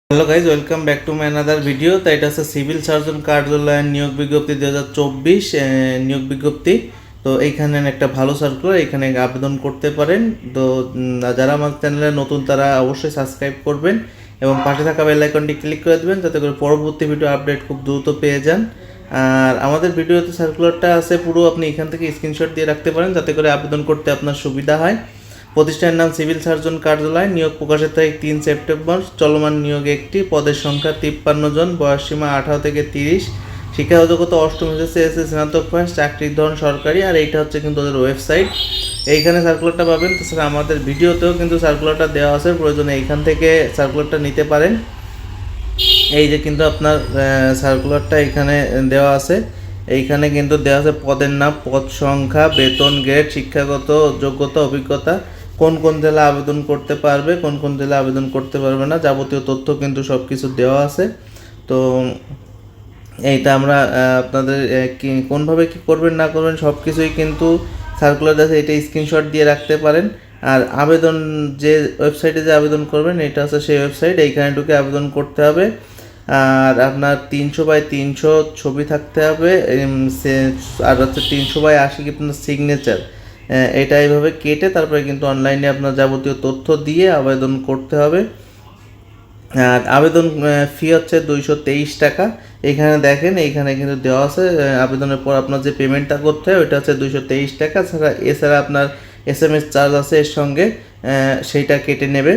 Hello guys, welcome back to my another video. তো এটা হচ্ছে সিভিল সার্জন কার্যালয়ের নিয়োগ বিজ্ঞপ্তি 2024 নিয়োগ বিজ্ঞপ্তি। তো এইখানে একটা ভালো সার্কুলার, এখানে আবেদন করতে পারেন। তো যারা আমার চ্যানেলে নতুন তারা অবশ্যই সাবস্ক্রাইব করবেন এবং পাশে থাকা বেল আইকনটি ক্লিক করে দেবেন যাতে করে পরবর্তী ভিডিও আপডেট খুব দ্রুত পেয়ে যান। আর আমাদের ভিডিওতে সার্কুলারটা আছে পুরো, আপনি এখান থেকে স্ক্রিনশট দিয়ে রাখতে পারেন যাতে করে আবেদন করতে আপনার সুবিধা হয়। প্রতিষ্ঠানের নাম সিভিল সার্জন কার্যালয়, নিয়োগ প্রকাশের তারিখ 3 সেপ্টেম্বর, চলমান নিয়োগ একটি, পদের সংখ্যা 53 জন, বয়সসীমা 18 থেকে 30, শিক্ষাগত যোগ্যতা অষ্টম এসএসসি স্নাতক পাস, চাকরির ধরন সরকারি। আর এইটা হচ্ছে কিন্তু ওদের ওয়েবসাইট, এইখানে সার্কুলারটা পাবেন। তাছাড়া আমাদের ভিডিওতেও কিন্তু সার্কুলারটা দেওয়া আছে, প্রয়োজনে এইখান থেকে সার্কুলারটা নিতে পারেন। এই যে কিন্তু আপনার সার্কুলারটা এখানে দেওয়া আছে, এইখানে কিন্তু দেওয়া আছে পদের নাম, পদ সংখ্যা, বেতন, গ্রেড, শিক্ষাগত যোগ্যতা, অভিজ্ঞতা, কোন কোন জেলা আবেদন করতে পারবে, কোন কোন জেলা আবেদন করতে পারবে না, যাবতীয় তথ্য কিন্তু সব কিছু দেওয়া আছে। তো এইটা আমরা আপনাদের কোনভাবে কি করবেন না করবেন সব কিছুই কিন্তু সার্কুলার আছে, এটা স্ক্রিনশট দিয়ে রাখতে পারেন। আর আবেদন যে ওয়েবসাইটে যে আবেদন করবেন এটা হচ্ছে সেই ওয়েবসাইট, এইখানে ঢুকে আবেদন করতে হবে। আর আপনার 300x300 ছবি থাকতে হবে, আর হচ্ছে 300x80 কি আপনার সিগনেচার, এটা এইভাবে কেটে তারপরে কিন্তু অনলাইনে আপনার যাবতীয় তথ্য দিয়ে আবেদন করতে হবে। আর আবেদন ফি হচ্ছে 223 টাকা। এখানে দেখেন, এইখানে কিন্তু দেওয়া আছে আবেদনের পর আপনার যে পেমেন্টটা করতে হয় ওইটা হচ্ছে 223 টাকা। এছাড়া আপনার SMS চার্জ আছে এর সঙ্গে, সেইটা কেটে নেবে।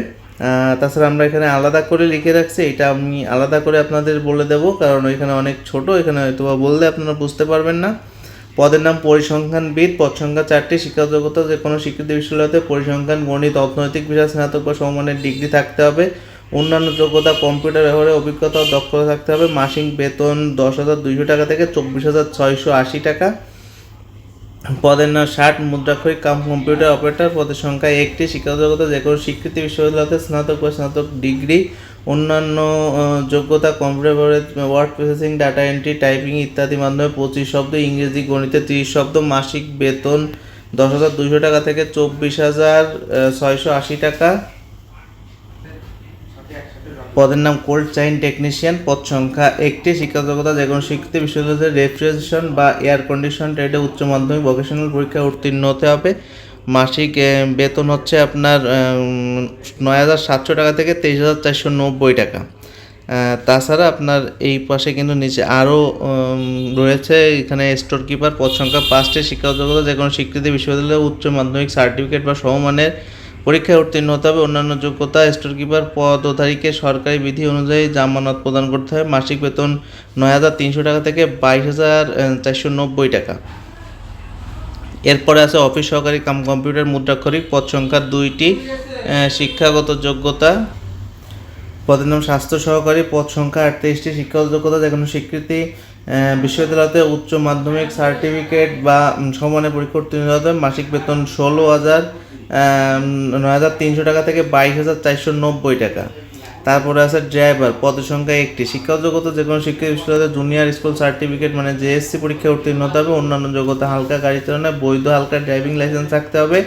তাছাড়া আমরা এখানে আলাদা করে লিখে রাখছি, এটা আমি আলাদা করে আপনাদের বলে দেব, কারণ ওইখানে অনেক ছোট, এখানে হয়তো বললে আপনারা বুঝতে পারবেন না। পদের নাম পরিসংখ্যানবিদ, পদ সংখ্যা 4টি, শিক্ষাগত যোগ্যতা যে কোনো স্বীকৃত বিশ্ববিদ্যালয়তে পরিসংখ্যান, গণিত, অর্থনৈতিক বিষয় স্নাতক বা সমমানের ডিগ্রি থাকতে হবে। অন্যান্য যোগ্যতা কম্পিউটার ব্যবহারে অভিজ্ঞতা ও দক্ষতা থাকতে হবে। মাসিক বেতন 10,200 টাকা থেকে 24,680 টাকা। পদের নাম 60 মুদ্রাক্ষরিক কাম কম্পিউটার অপারেটর, পদের সংখ্যা 1টি, শিক্ষাগত যোগ্যতা যে কোনো স্বীকৃতি বিশ্ববিদ্যালয়তে স্নাতক বা স্নাতক ডিগ্রি। অন্যান্য যোগ্যতা computer word processing, data entry, typing ইত্যাদি মাধ্যমে 25 শব্দ, ইংরেজি গণিতে 30 শব্দ। মাসিক বেতন 10,200 টাকা থেকে 24,680 টাকা। পদের নাম কোল্ড চাইন টেকনিশিয়ান, পদ সংখ্যা 1টি, শিক্ষাযোগ্যতা যে কোনো স্বীকৃতি বিশ্ববিদ্যালয়ের রেফ্রিজারেশন বা এয়ার কন্ডিশন ট্রেডে উচ্চ মাধ্যমিক ভোকেশনাল পরীক্ষা উত্তীর্ণ হতে হবে। মাসিক বেতন হচ্ছে আপনার 9,700 টাকা থেকে 23,490 টাকা। তাছাড়া আপনার এই পাশে কিন্তু নিচে আরও রয়েছে, এখানে স্টোর কিপার, পদ সংখ্যা 5টি, শিক্ষাযোগ্যতা যে কোনো স্বীকৃতি বিশ্ববিদ্যালয়ে উচ্চ মাধ্যমিক সার্টিফিকেট বা সমমানের পরীক্ষায় উত্তীর্ণ হতে হবে। অন্যান্য যোগ্যতা স্টোর কিপার পদধারীকে সরকারি বিধি অনুযায়ী জামানত প্রদান করতে হবে। মাসিক বেতন 9,300 টাকা থেকে 22,490 টাকা। এরপরে আছে অফিস সহকারী কাম কম্পিউটার মুদ্রাক্ষরিক, পদ সংখ্যা 2টি, শিক্ষাগত যোগ্যতা পদের নাম স্বাস্থ্য সহকারী, পদ সংখ্যা 38টি, শিক্ষাগত যোগ্যতা যে কোনো স্বীকৃতি বিশ্ববিদ্যালয়তে উচ্চ মাধ্যমিক সার্টিফিকেট বা সমমানের পরীক্ষা উত্তীর্ণ হতে হবে। মাসিক বেতন 9,300 টাকা থেকে 22,490 টাকা। তারপরে আছে ড্রাইভার, পদের সংখ্যা 1টি, শিক্ষাগত যোগ্যতা যে কোনো শিক্ষা বিশ্ববিদ্যালয়ে জুনিয়র স্কুল সার্টিফিকেট মানে JSC পরীক্ষায় উত্তীর্ণ হতে হবে। অন্যান্য যোগ্যতা হালকা গাড়ি চালানো, বৈধ হালকা ড্রাইভিং লাইসেন্স থাকতে হবে।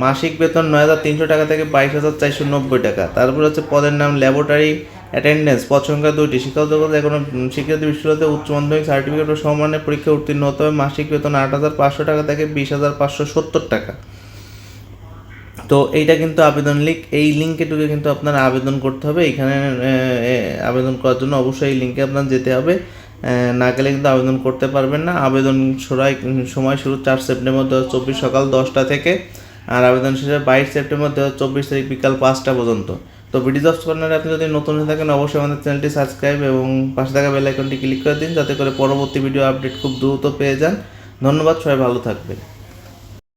মাসিক বেতন 9,300 টাকা থেকে 22,490 টাকা। তারপরে হচ্ছে পদের নাম ল্যাবরেটরি অ্যাটেন্ডেন্স, পদ সংখ্যা 2টি, শিক্ষাগত যোগ্যতা যে কোনো স্বীকৃত বিশ্ববিদ্যালয়তে উচ্চ মাধ্যমিক সার্টিফিকেট ও সমমানের পরীক্ষায় উত্তীর্ণ হতে হবে। মাসিক বেতন 8,500 টাকা থেকে 20,570 টাকা। তো এইটা কিন্তু আবেদন লিঙ্ক, এই লিঙ্কে ঢুকে কিন্তু আপনার আবেদন করতে হবে। এখানে আবেদন করার জন্য অবশ্যই এই লিঙ্কে আপনার যেতে হবে, না গেলে কিন্তু আবেদন করতে পারবেন না। আবেদন সময় শুরু 4 সেপ্টেম্বর 2024 সকাল 10টা থেকে, আর আবেদন শেষে 22 সেপ্টেম্বর 2024 তারিখ বিকাল 5টা পর্যন্ত। তো ভিডিও জবস কর্নারে আপনি যদি নতুন হয়ে থাকেন অবশ্যই আমাদের চ্যানেলটি সাবস্ক্রাইব এবং পাশে থাকা বেল আইকনটি ক্লিক করে দিন যাতে করে পরবর্তী ভিডিও আপডেট খুব দ্রুত পেয়ে যান। ধন্যবাদ, সবাই ভালো থাকবেন।